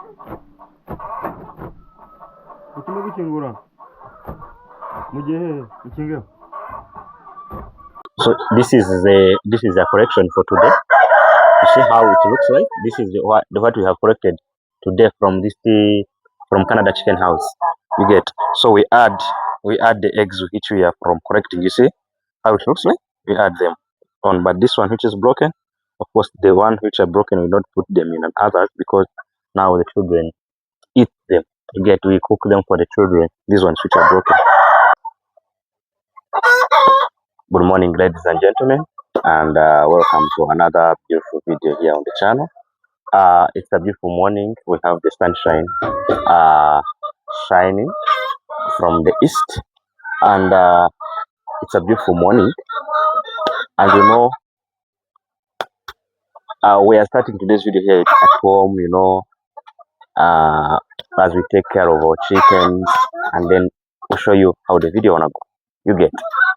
So this is a correction for today. You see how it looks like. This is what we have corrected today from from Canada Chicken House. You get. So we add the eggs which we are from correcting. You see how it looks like. We add them on, but this one which is broken, of course, the one which are broken, we don't put them in others because now the children eat them. You get. We cook them for the children. These ones which are broken. Good morning, ladies and gentlemen, and welcome to another beautiful video here on the channel. It's a beautiful morning. We have the sunshine shining from the east, and it's a beautiful morning. And we are starting today's video here at home. As we take care of our chickens, and then we'll show you how the video wanna go. You get.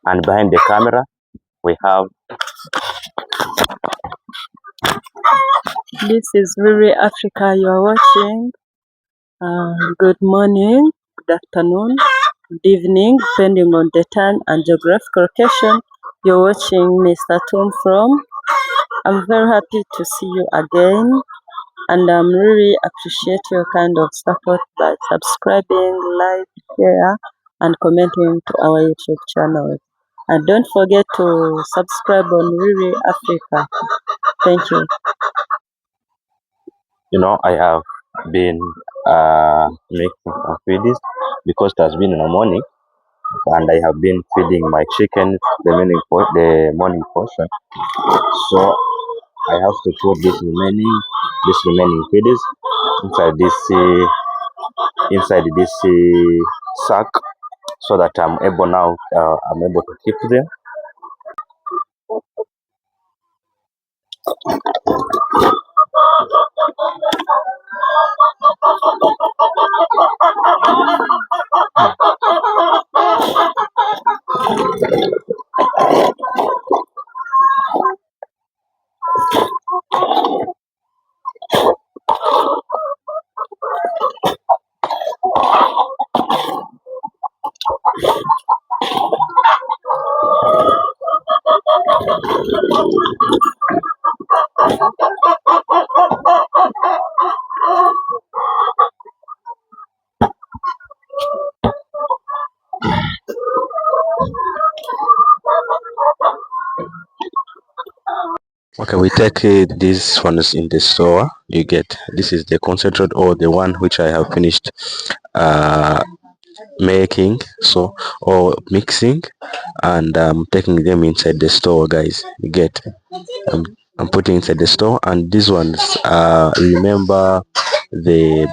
And behind the camera, we have. This is Riri Africa you are watching. Good morning, good afternoon, good evening, depending on the time and geographical location you're watching Mr. Tom from. I'm very happy to see you again, and I'm really appreciate your kind of support by subscribing, like, share, and commenting to our YouTube channel. And don't forget to subscribe on Riri Africa. Thank you. I have been making some feeds because it has been in the morning, and I have been feeding my chickens the morning portion. So I have to put this remaining feeds inside this sack, so that I'm able to keep them. Okay, we take these ones in the store. You get. This is the concentrate, or the one which I have finished making, or mixing, and I'm taking them inside the store, guys. You get. I'm putting inside the store, and these ones remember the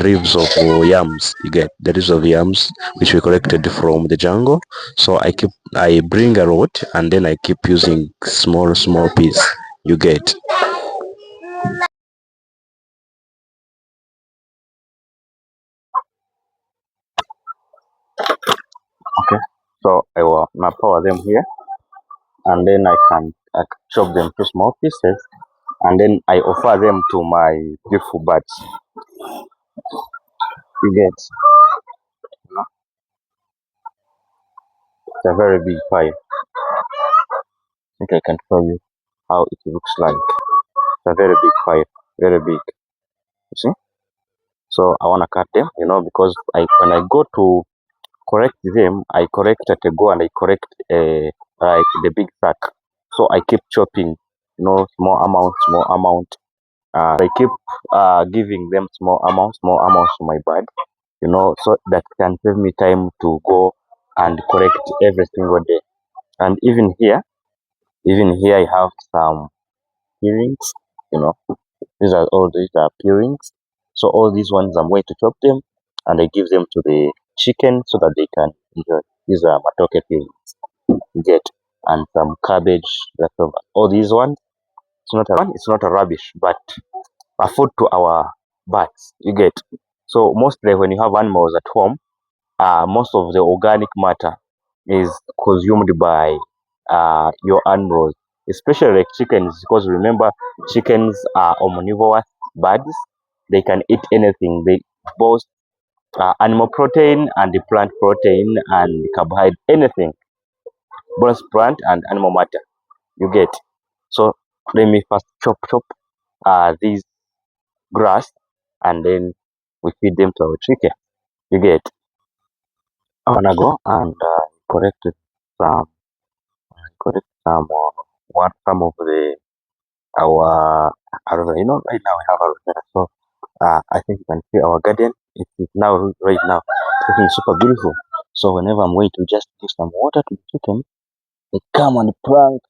ribs of yams. You get the ribs of yams which we collected from the jungle. So I bring a rod, and then I keep using small piece. You get. Okay, so I will now pour them here, and then I can chop them to small pieces, and then I offer them to my beautiful birds. You get. It's a very big pie. I think I can show you how it looks like. It's a very big pie, very big. You see? So I wanna cut them, because when I go to correct them, I correct at a go, and I correct like the big sack. So I keep chopping, small amount. I keep giving them small amounts to my bird, so that can save me time to go and correct every single day. And even here I have some peelings, these are peelings. So all these ones I'm going to chop them, and I give them to the chicken so that they can enjoy. These are matoke peelings. You get. And some cabbage leftover. All these ones, it's not a rubbish, but a food to our birds. You get. So mostly when you have animals at home, most of the organic matter is consumed by your animals, especially like chickens, because remember, chickens are omnivorous birds. They can eat anything. They both animal protein and the plant protein and carbohydrate, anything, both plant and animal matter. You get. So let me first chop these grass, and then we feed them to our chicken. You get. I wanna go and correct some correct some of the our aloe vera. You know, right now we have aloe vera, so I think you can see our garden. It is now right now looking super beautiful. So whenever I'm going to just give some water to the chicken, they come and plant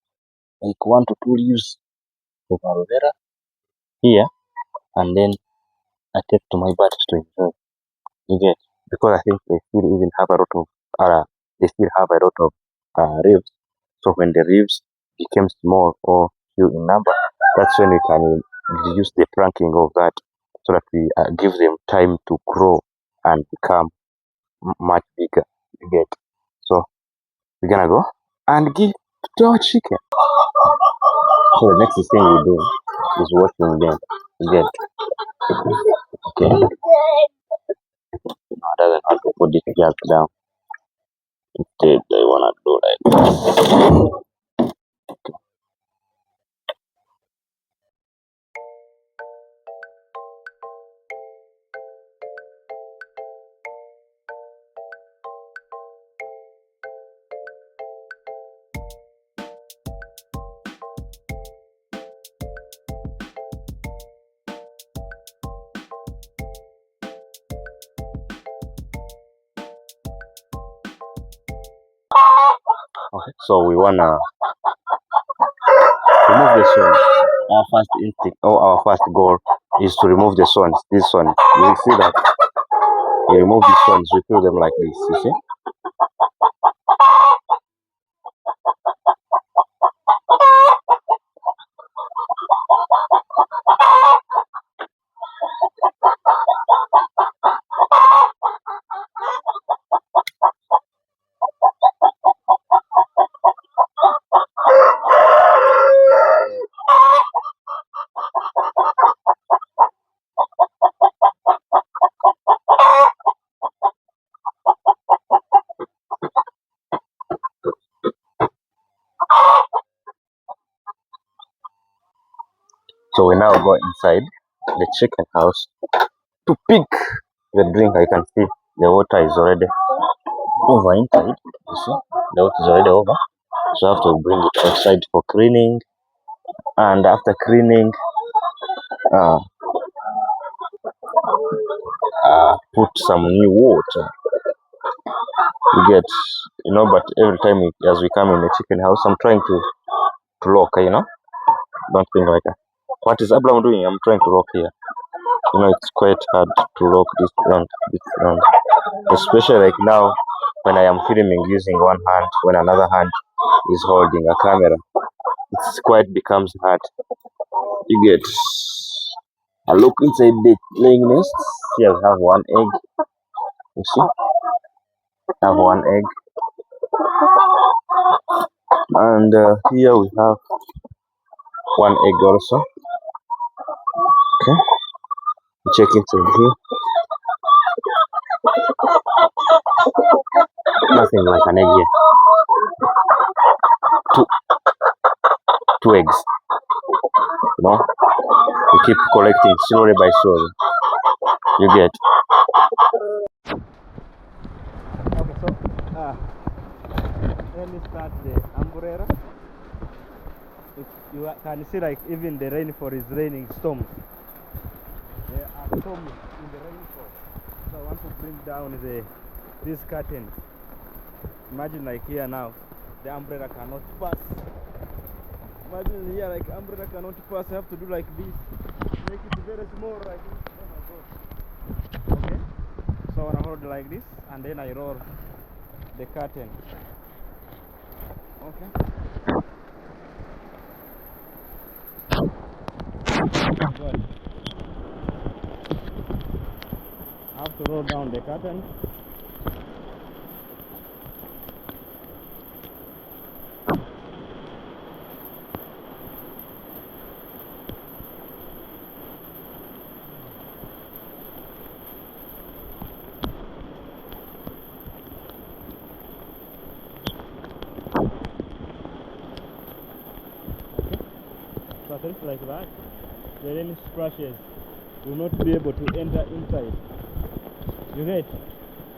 like 1 to 2 leaves of aloe vera here, and then I take to my birds to enjoy. You get, because I think they still even have a lot of they still have a lot of ribs. So when the ribs became small or few in number, that's when we can reduce the planting of that, so that we give them time to grow and become much bigger. You get. So we're gonna go and give to our chicken. So the next thing we do is washing them. You get. Okay. No, it doesn't have to put this jug down. Instead, they wanna do like. Okay. So we wanna remove the swans. Our first instinct or our first goal is to remove the swans. This one, you will see that you remove these swans, we fill them like this. You see? So we now go inside the chicken house to pick the drink. I can see the water is already over inside. You see, the water is already over. So I have to bring it outside for cleaning, and after cleaning, uh, put some new water. You get, but every time as we come in the chicken house, I'm trying to lock, don't think like that. What is Abraham doing? I'm trying to lock here. It's quite hard to lock this round, especially like now when I am filming using one hand when another hand is holding a camera. It's quite becomes hard. You get. I look inside the laying nest. Here I have one egg. You see, I have one egg, and here we have one egg also. Okay, check into here. Nothing like an egg here. Two eggs. We keep collecting slowly by slowly. You get. Okay, so let me start the umbrella. You can see like even the rainfall is raining storms. There are storms in the rainfall. So I want to bring down these curtains. Imagine like here now, the umbrella cannot pass. Imagine here like umbrella cannot pass. I have to do like this. Make it very small like this. Oh my god. Okay. So I want to hold like this and then I roll the curtain. Okay. Good. I have to roll down the curtain. at least like that, the rain splashes will not be able to enter inside. You get?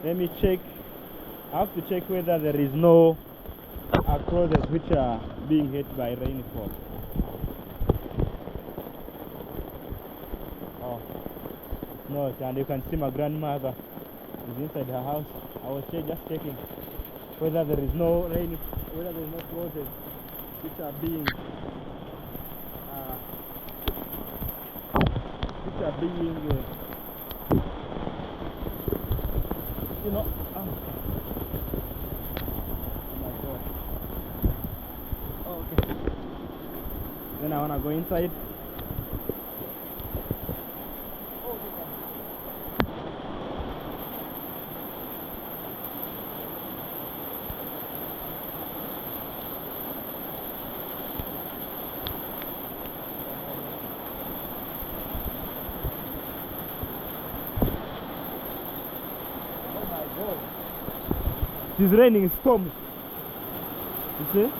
Let me check. I have to check whether there is no clothes which are being hit by rainfall. Oh, no, and you can see my grandmother is inside her house. I was just checking whether there is no rain, whether there is no clothes which are being you know. Oh my god. Okay. Then I wanna go inside. It's raining storms. You see?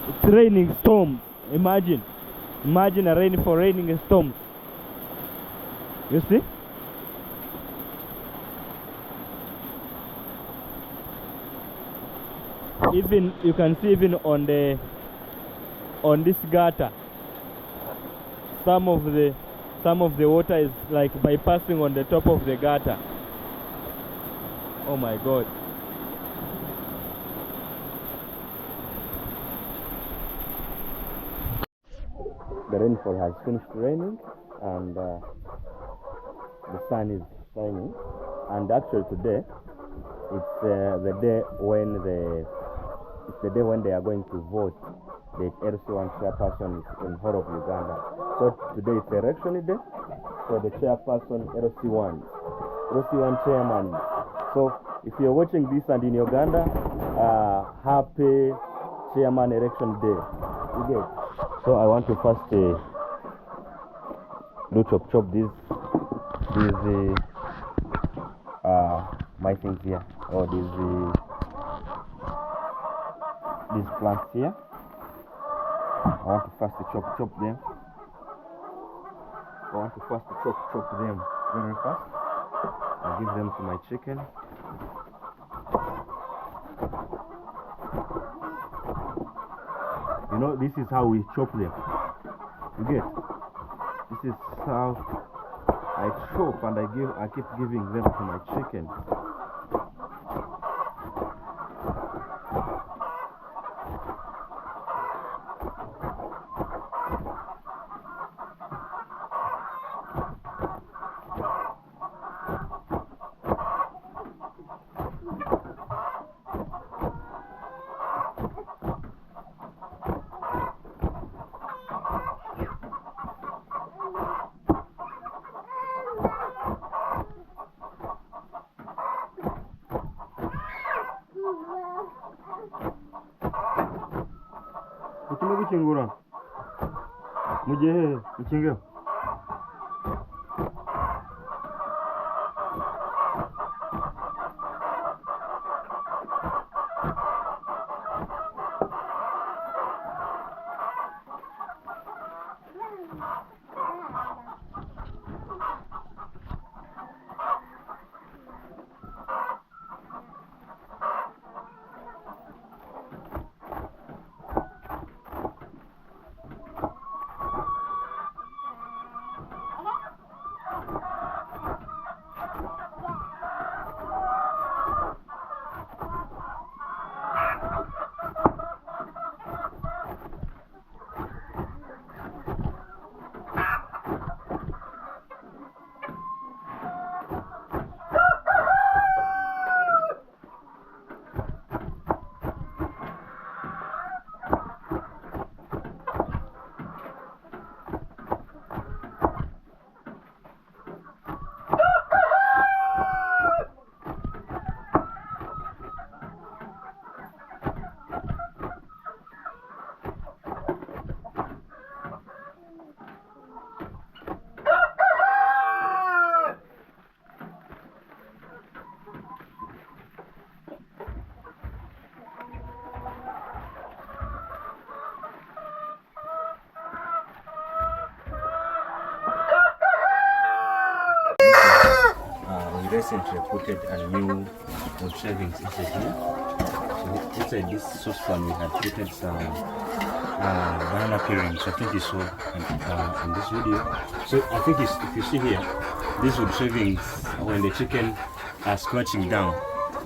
It's raining storms. Imagine a raining storms. You see? Even you can see even on this gutter, some of the water is like bypassing on the top of the gutter. Oh my god. The rainfall has finished raining and the sun is shining, and actually today it's the day when they are going to vote the LC1 chairperson in whole of Uganda. So today is election day for the chairperson LC1 chairman. So if you're watching this and in Uganda, happy chairman election day. You get? So I want to first do chop these my things here, or these plants here. I want to first chop them. I want to first chop them very fast. I'll give them to my chicken. You know, this is how we chop them. You get? This is how I chop, and I keep giving them to my chicken. Chingura. Mujhe chinga. recently put a new wood shavings inside here. So inside this saucepan we had put some banana peelings. I think you saw in this video. So I think if you see here, these wood shavings, when the chicken are scratching down,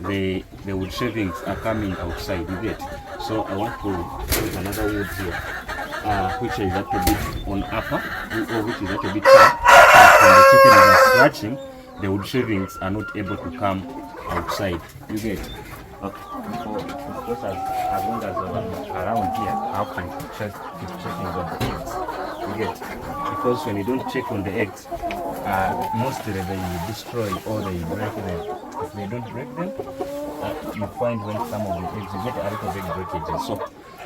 the wood shavings are coming outside. You get. So I want to put another wood here, which is a little bit on upper, or which is a little bit high. When the chicken is scratching, the wood shavings are not able to come outside. You get. Okay. Of course, as long as around here, I have to keep checking on the eggs. You get. Because when you don't check on the eggs, mostly they destroy or they break them. If they don't break them, you find when some of the eggs, you get a little bit breakages. So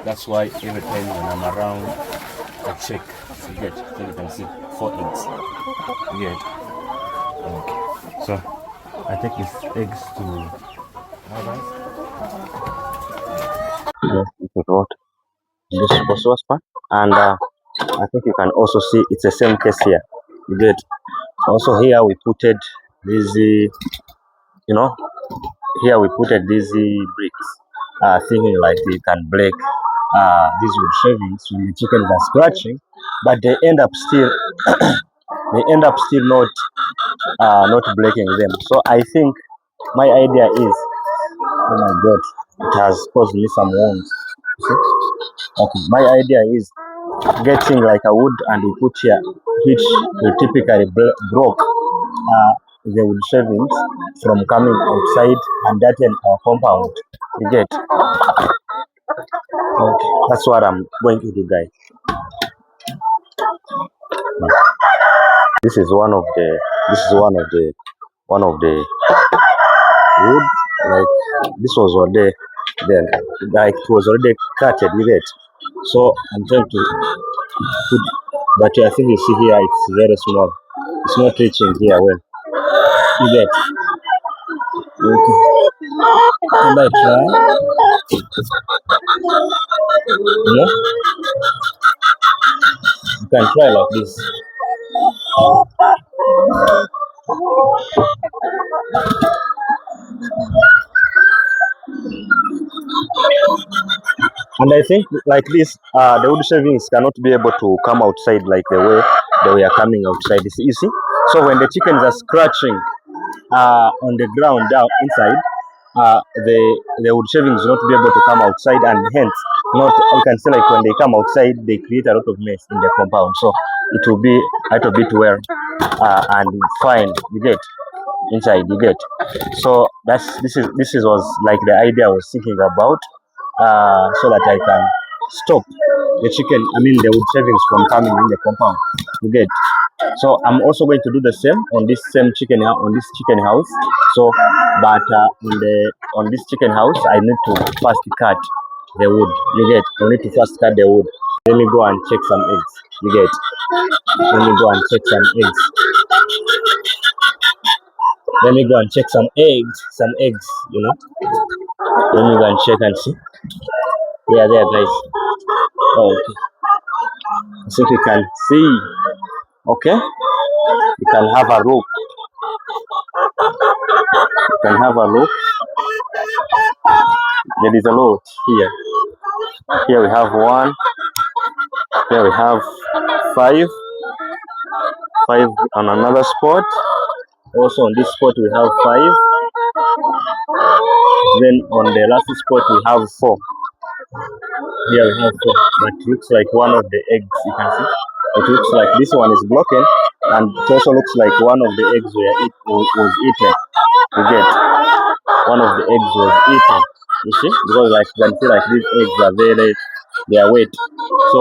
that's why every time when I'm around, I check. You get. So you can see 4 eggs. You get. Okay. So I take these eggs to this saucepan, and I think you can also see it's the same case here. You get. Also here we putted these, here we putted these bricks, thinking like we can break these wood shavings when the chickens are scratching, but they end up still not breaking them. So I think my idea is, oh my god, it has caused me some wounds. See? Okay, my idea is getting like a wood and we put here, which we typically broke the wood shavings from coming outside and darken our compound. You get? Okay, that's what I'm going to do, guys. This is one of the wood. Like this was already then, like it was already cutted with it. So I'm trying to put, but I think you see here it's very small. It's not reaching here well. You get? Okay. And I try. Yeah? You can try like this. And I think like this, the wood shavings cannot be able to come outside like the way they were coming outside. You see? So when the chickens are scratching on the ground down inside, the wood shavings will not be able to come outside, and hence not, you can see like when they come outside they create a lot of mess in the compound. So it will be a little bit well and fine. You get inside. You get. So this was like the idea I was thinking about, so that I can stop the wood shavings from coming in the compound. You get. So I'm also going to do the same on this chicken house. So, but on this chicken house, I need to first cut the wood. You get. I need to first cut the wood. Let me go and check some eggs. You get. Let me go and check some eggs. Let me go and check some eggs. Some eggs. Let me go and check and see. They are there, guys. Oh, okay. So you can see. Okay. You can have a look. You can have a look. There is a lot here. Here we have 1. Here we have 5. 5 on another spot. Also on this spot we have 5. Then on the last spot we have 4. Here we have 4. But it looks like one of the eggs, you can see. It looks like this one is broken, and it also looks like one of the eggs was eaten. You get. One of the eggs was eaten. You see? Because like you can see like these eggs are they are wet. So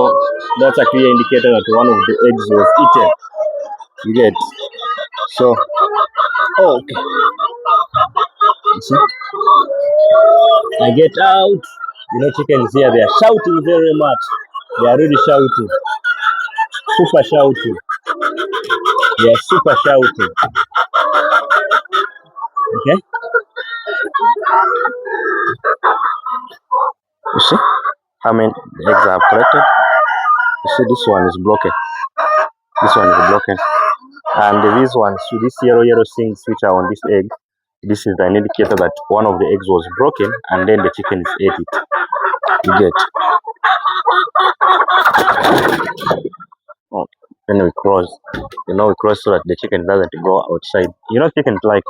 that's a clear indicator that one of the eggs was eaten. You get. So okay. You see? I get out. Chickens here, they are shouting very much. They are really shouting. Super shouting. They are super shouting. Okay? You see how many eggs I have collected? You see, this one is broken. This one is broken. And these ones, these yellow things which are on this egg, this is an indicator that one of the eggs was broken and then the chickens ate it. You get. Oh, then we cross. We cross so that the chicken doesn't go outside. Chickens like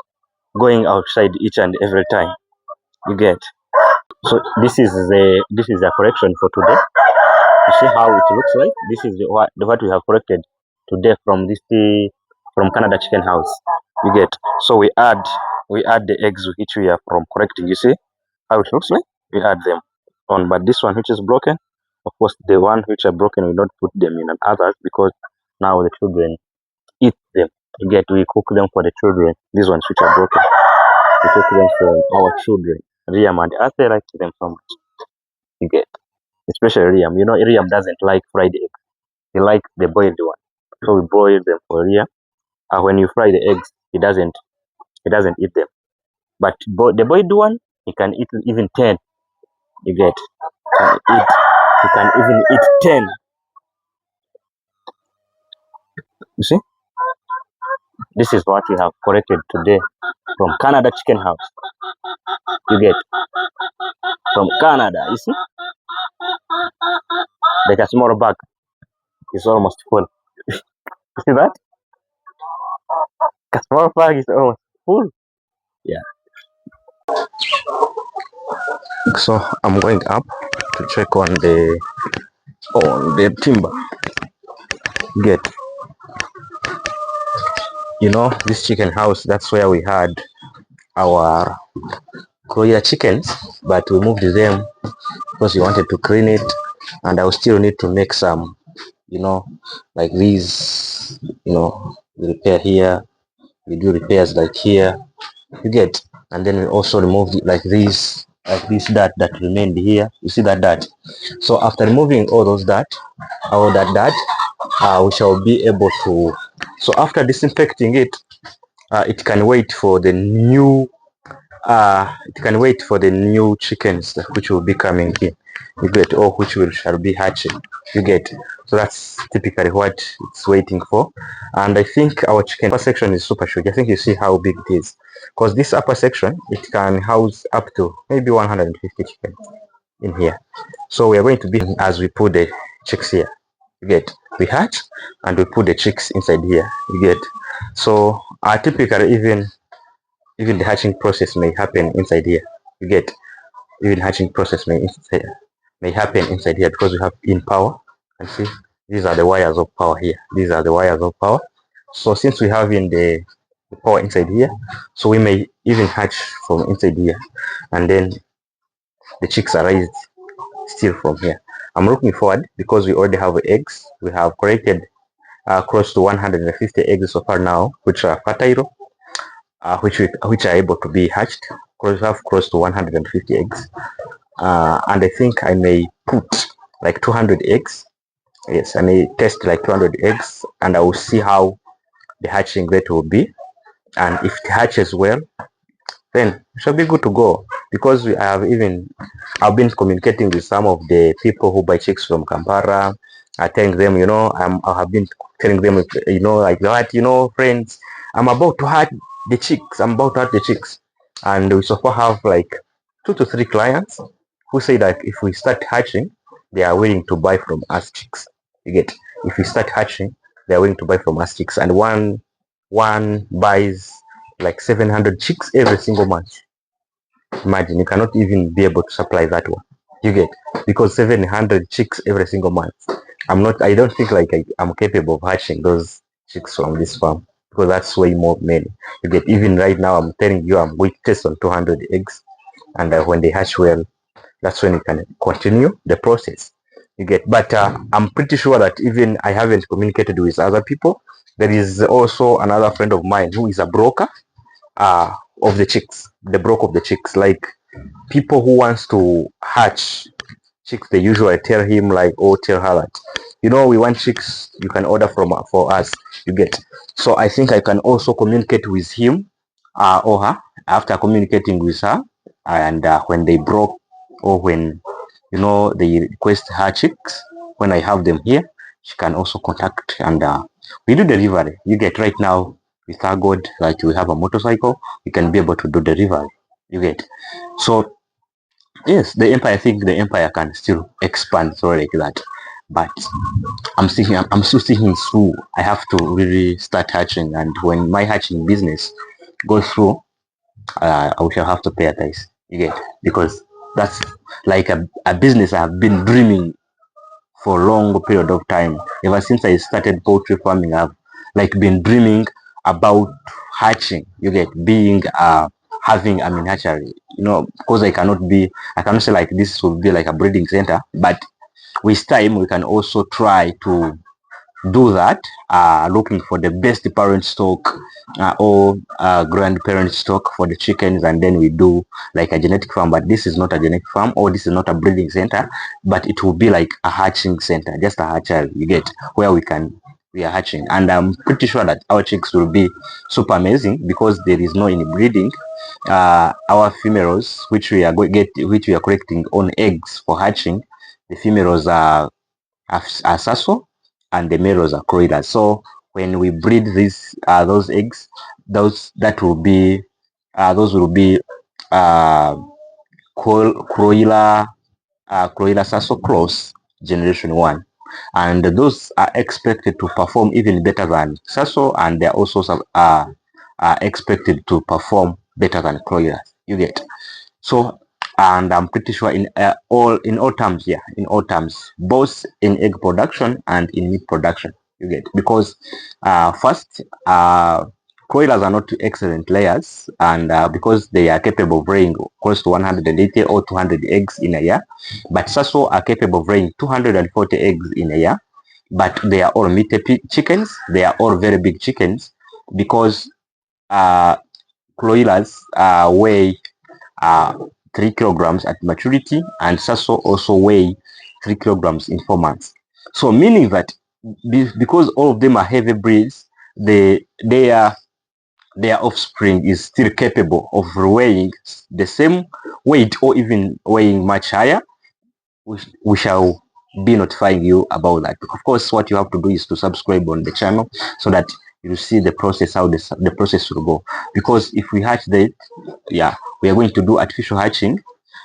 going outside each and every time. You get. So this is a correction for today. You see how it looks like. This is what we have corrected today from from Canada Chicken House. You get. So we add the eggs which we are from correcting. You see how it looks like. We add them on, but this one which is broken, of course, the one which are broken, we don't put them in others because now the children eat them. You get. We cook them for the children. These ones which are broken, we cook them for our children. Riam and us, they like them so much. You get. Especially Riam. Riam doesn't like fried eggs. He likes the boiled one. So we boil them for Riam. And when you fry the eggs, he doesn't eat them. But the boiled one, he can eat even 10. You get. He can even eat 10. You see? This is what we have corrected today from Canada Chicken House. You get. From Canada, you see? Like a small bag is almost full. You see that? A small bag is almost full. Yeah. So I'm going up to check on the timber. Get. This chicken house, that's where we had our Korea chickens, but we moved them because we wanted to clean it, and I will still need to make some, like these, we repair here, we do repairs like here, you get, and then we also removed like this dirt that remained here. You see that dirt? So after removing all that, we shall be able to. So after disinfecting it, it can wait for the new chickens which will be coming in. You get, or which shall be hatching. You get. So that's typically what it's waiting for. And I think our chicken upper section is super huge. I think you see how big it is, because this upper section, it can house up to maybe 150 chickens in here. So we are going to be, as we put the chicks here, you get, we hatch and we put the chicks inside here, you get. So typically even the hatching process may happen inside here, you get. Even hatching process may happen inside here because we have in power. And see, these are the wires of power here. These are the wires of power. So since we have in the power inside here, so we may even hatch from inside here, and then the chicks are raised still from here. I'm looking forward because we already have eggs. We have collected close to 150 eggs so far now, which are fertile, which are able to be hatched. We have close to 150 eggs, and I think I may put like 200 eggs. Yes, I may test like 200 eggs, and I will see how the hatching rate will be. And if it hatches well, then it shall be good to go, because I've been communicating with some of the people who buy chicks from Kampala. I telling them, I have been telling them, like that, friends, I'm about to hatch the chicks. And we so far have like 2 to 3 clients who say that if we start hatching, they are willing to buy from us chicks. You get? If we start hatching, they are willing to buy from us chicks, and one buys like 700 chicks every single month. Imagine, you cannot even be able to supply that one. You get? Because 700 chicks every single month. I don't think like I'm capable of hatching those chicks from this farm, because that's way more many. You get? Even right now, I'm telling you, I'm going to test on 200 eggs, and when they hatch well, that's when you can continue the process. You get? But I'm pretty sure that even I haven't communicated with other people. There is also another friend of mine who is a broker of the chicks, the broker of the chicks. Like people who wants to hatch chicks, they usually tell him like, or tell her that, we want chicks, you can order for us. You get? So I think I can also communicate with him or her. After communicating with her, and when they broke, or when they request her chicks, when I have them here, she can also contact, and we do delivery. You get? Right now we thank God that we have a motorcycle, we can be able to do delivery. You get. So yes, the empire, I think the empire can still expand so like that. But I'm still thinking through. I have to really start hatching, and when my hatching business goes through, I shall have to pay a tax. You get, because that's like a business I have been dreaming for a long period of time. Ever since I started poultry farming, I've like been dreaming about hatching. You get, being having a mini hatchery. You know, because I cannot say like this will be like a breeding center, but with time we can also try to do that, looking for the best parent stock or grandparent stock for the chickens, and then we do like a genetic farm. But this is not a genetic farm, or this is not a breeding center, but it will be like a hatching center, just a hatchery, you get, where we are hatching. And I'm pretty sure that our chicks will be super amazing because there is no any breeding. Our females, which we are collecting on eggs for hatching, the females are sasso and the males are croilers. So when we breed those eggs, those that will be those will be uh, croiler sasso cross generation 1, and those are expected to perform even better than sasso, and they're also are expected to perform better than croilers. You get. So, and I'm pretty sure in all terms, yeah, in all terms, both in egg production and in meat production, you get, because first, broilers are not excellent layers, and because they are capable of laying close to 180 or 200 eggs in a year, but Sasso are capable of laying 240 eggs in a year, but they are all meat chickens. They are all very big chickens because uh, broilers weigh uh, 3 kilograms at maturity, and Sasso also weigh 3 kilograms in 4 months. So meaning that because all of them are heavy breeds, their offspring is still capable of weighing the same weight or even weighing much higher. We shall be notifying you about that. Of course, what you have to do is to subscribe on the channel so that you see the process, how the process will go. Because if we hatch that, yeah, we are going to do artificial hatching.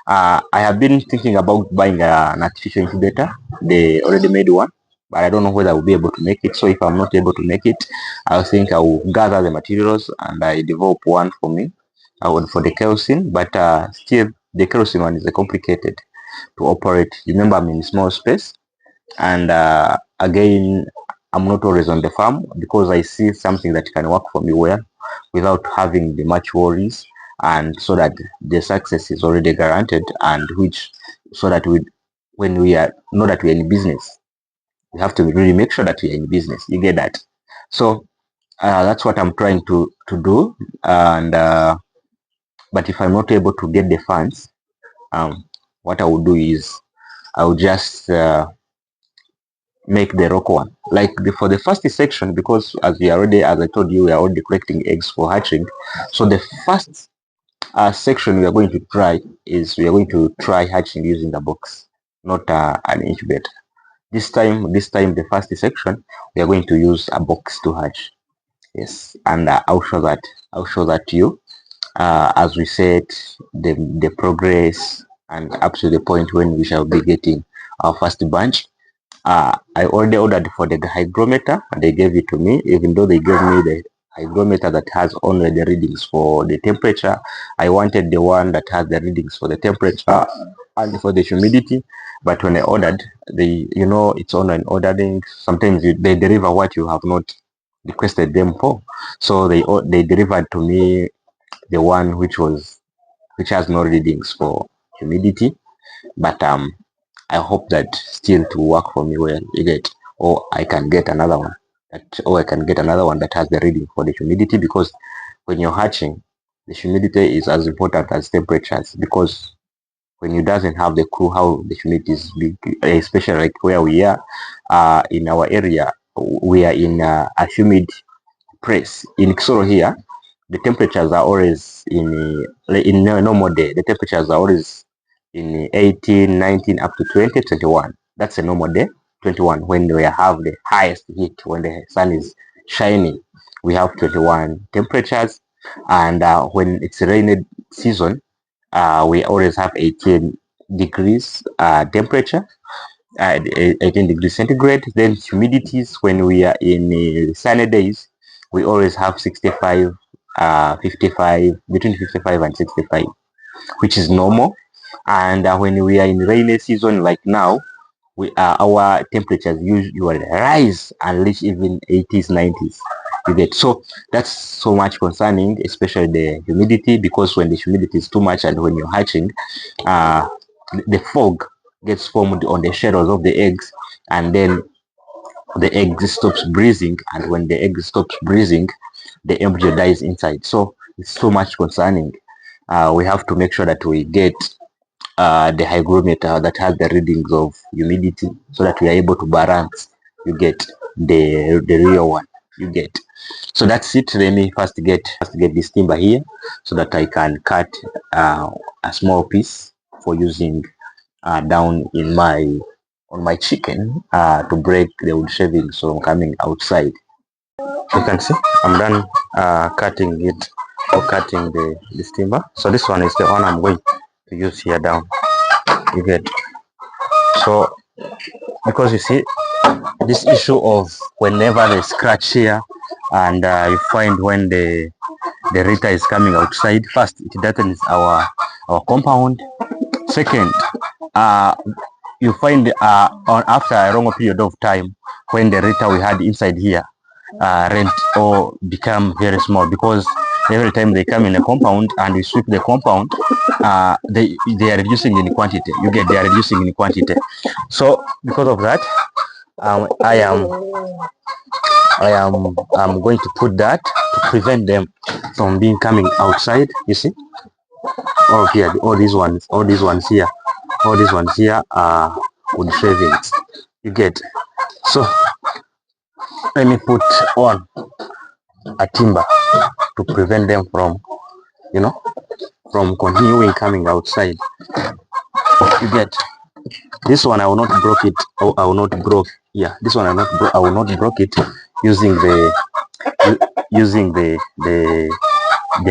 I have been thinking about buying an artificial incubator, the already made one, but I don't know whether I will be able to make it. So if I'm not able to make it, I think I will gather the materials and I develop one for me, for the kerosene. But still, the kerosene one is complicated to operate. Remember, I'm in small space, and again, I'm not always on the farm because I see something that can work for me well without having the much worries, and so that the success is already guaranteed, and which so that when we are know that we're in business, we have to really make sure that we're in business. You get that? So that's what I'm trying to do, and but if I'm not able to get the funds, what I will do is I will just make the rock one. Like for the first section, because as I told you, we are already collecting eggs for hatching. So the first section we are going to try is we are going to try hatching using a box, not an incubator. This time, the first section we are going to use a box to hatch. Yes, and I'll show that. I'll show that to you as we said the progress and up to the point when we shall be getting our first bunch. I already ordered for the hygrometer and they gave it to me, even though they gave me the hygrometer that has only the readings for the temperature. I wanted the one that has the readings for the temperature and for the humidity. But when I ordered, it's online ordering. Sometimes they deliver what you have not requested them for. So they delivered to me the one which has no readings for humidity. But I hope that still to work for me well, you get, or I can get another one that has the reading for the humidity, because when you're hatching, the humidity is as important as temperatures, because when you doesn't have the clue how the humidity is big, especially like where we are in our area, we are in a humid place. In Kisoro here, the temperatures are always in a normal day. The temperatures are always in 18, 19, up to 20, 21. That's a normal day. 21 when we have the highest heat, when the sun is shining. we have 21 temperatures, and when it's rainy season, we always have 18 degrees temperature, 18 degrees centigrade. Then humidities, when we are in sunny days, we always have 65, 55, between 55 and 65, which is normal. And when we are in rainy season like now, our temperatures usually rise and reach even 80s, 90s. You get, so that's so much concerning, especially the humidity, because when the humidity is too much and when you're hatching, uh, the fog gets formed on the shells of the eggs, and then the egg stops breathing, and when the egg stops breathing, the embryo dies inside. So it's so much concerning. We have to make sure that we get the hygrometer that has the readings of humidity, so that we are able to balance, you get, the real one, you get. So that's it. Let me first get this timber here, so that I can cut a small piece for using down in on my chicken to break the wood shavings from coming outside. You can see I'm done cutting it, or cutting this timber. So this one is the one I'm going to use here down, you get. So because you see this issue of whenever they scratch here, and you find when the Rita is coming outside, first it darkens our compound. Second, you find after a long period of time, when the Rita we had inside here rent or become very small, because every time they come in a compound and we sweep the compound, they are reducing in quantity. You get, they are reducing in quantity. So because of that, I'm going to put that to prevent them from being coming outside. You see, all these ones here, are wood shavings. You get. So let me put on a timber to prevent them from, from continuing coming outside. You get. This one I will not broke it, or I will not broke. Yeah, this one I will not broke it using the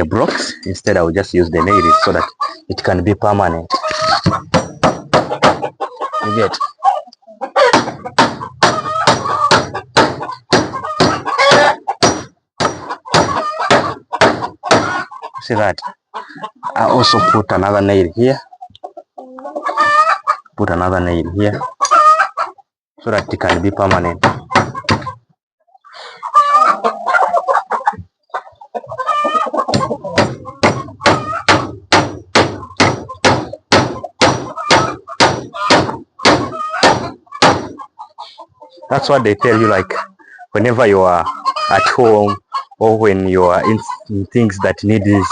blocks. Instead, I will just use the nails, so that it can be permanent. You get. See that? I also put another nail here. So that it can be permanent. That's what they tell you, like whenever you are at home, or when you are in things that need this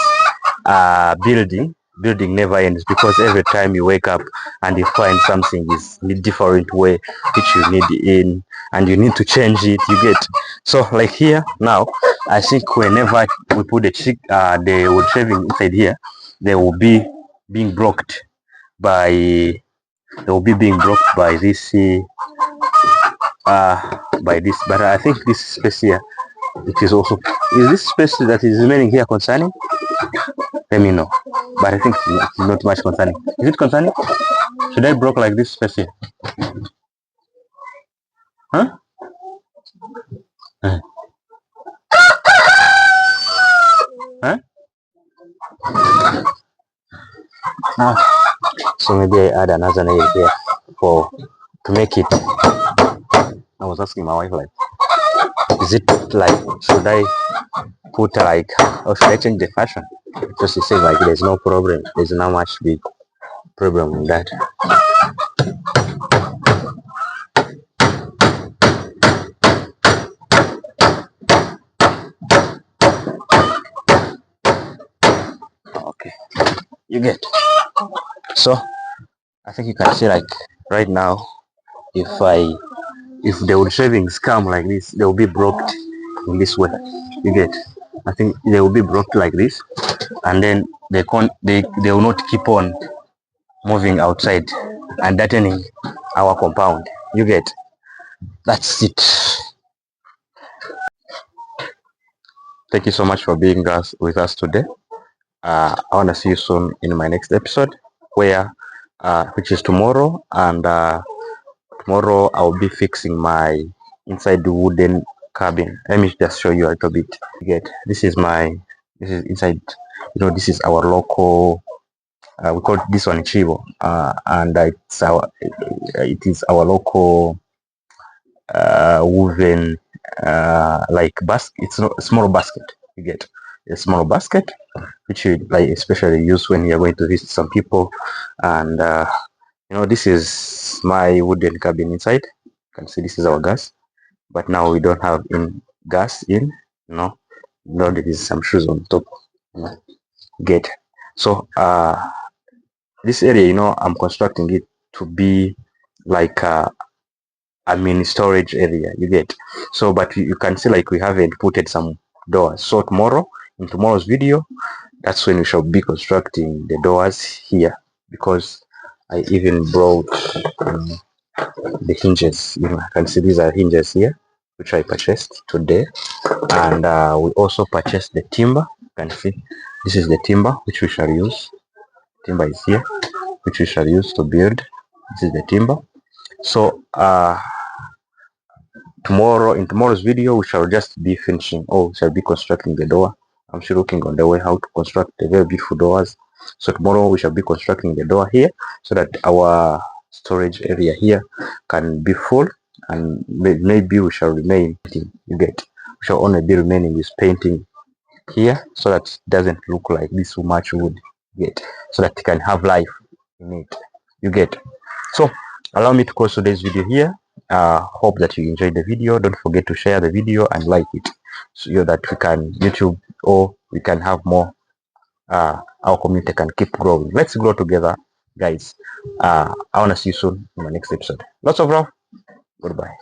building never ends, because every time you wake up and you find something is in a different way which you need in, and you need to change it, you get. So like here now, I think whenever we put the wood shaving inside here, they will be being blocked by this but I think this space here, it is also, is this space that is remaining here concerning? Let me know. But I think it's not much concerning. Is it concerning? Should I block like this space here? Huh? Huh? So maybe I add another nail here to make it. I was asking my wife, like, is it like, should I put like, or should I change the fashion? Because she said like there's no problem. There's not much big problem with that. Okay, you get. So I think you can see, like right now, if the wood shavings come like this, they will be blocked in this way. You get. I think they will be blocked like this, and then they will not keep on moving outside and darkening our compound. You get. That's it. Thank you so much for being with us today. I want to see you soon in my next episode, where which is tomorrow, and tomorrow I'll be fixing my inside the wooden cabin. Let me just show you a little bit. This is inside. This is our local. We call this one chivo, and it is our local woven like basket. It's not a small basket. You get a small basket, which you like especially use when you're going to visit some people. And this is my wooden cabin inside. You can see this is our gas, but now we don't have in gas in. No, no, there is some shoes on top. Get so this area, I'm constructing it to be like a mini storage area. You get so, but you can see like we haven't put some doors. So in tomorrow's video, that's when we shall be constructing the doors here, because I even brought the hinges. I can see these are hinges here, which I purchased today, and we also purchased the timber. You can see this is the timber which we shall use. Timber is here, which we shall use to build. This is the timber. So in tomorrow's video, we shall just be finishing, or we shall be constructing the door. I'm still looking on the way how to construct the very beautiful doors. So tomorrow we shall be constructing the door here, so that our storage area here can be full, and maybe we shall remain. You get, we shall only be remaining with painting here, so that it doesn't look like this so much wood. Get, so that it can have life in it. You get. So allow me to close today's video here. Hope that you enjoyed the video. Don't forget to share the video and like it, so that we can YouTube, or we can have more. Our community can keep growing. Let's grow together, guys. I want to see you soon in my next episode. Lots of love. Goodbye.